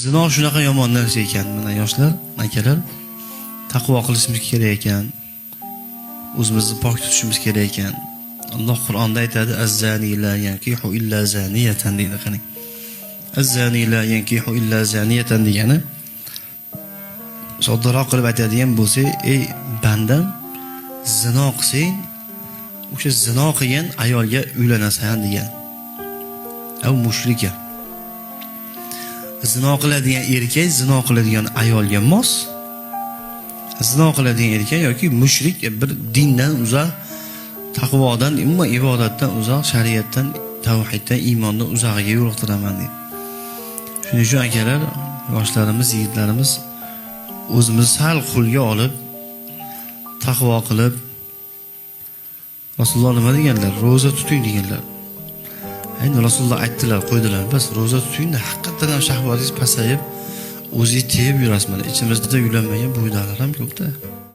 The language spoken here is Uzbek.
Zino shunaqa yomon narsa ekan, mana yoshlar, akalar, taqvo qilishimiz kerak ekan. O'zimizni pok tutishimiz kerak ekan. Alloh Qur'onda aytadi: "Az-zani la yankihu illa zaniyatan" deydi, qani. Az-zani la yankihu illa zaniyatan degani soddaroq qilib aytadigan bo'lsa, ey bandam, zino qilsang, o'sha zino qilgan ayolga uylanasan degan. Au mushrika. Zino qiladigan erkak zino qiladigan ayolga mos. Zino qiladigan erkak yoki mushrik, bir dindan uzoq, taqvodan, umuman ibodatdan uzoq, shariatdan, tavhiddan, iymondan uzoqga yo'liqtiraman deydi. Shuning uchun akalar, yoshlarimiz, yigitlarimiz o'zimizni sal qo'lga olib, taqvo qilib, Rasululloh nima deganlar? Roza tuting deganlar. Endi Rasululloh aytdilar, qo'ydilar. Bas roza tutingda haqiqatan ham shahvatingiz pasayib, o'zingiz tiyib yurasizlar. Ichimizda uylanmagan bo'ydalar ham ko'pda.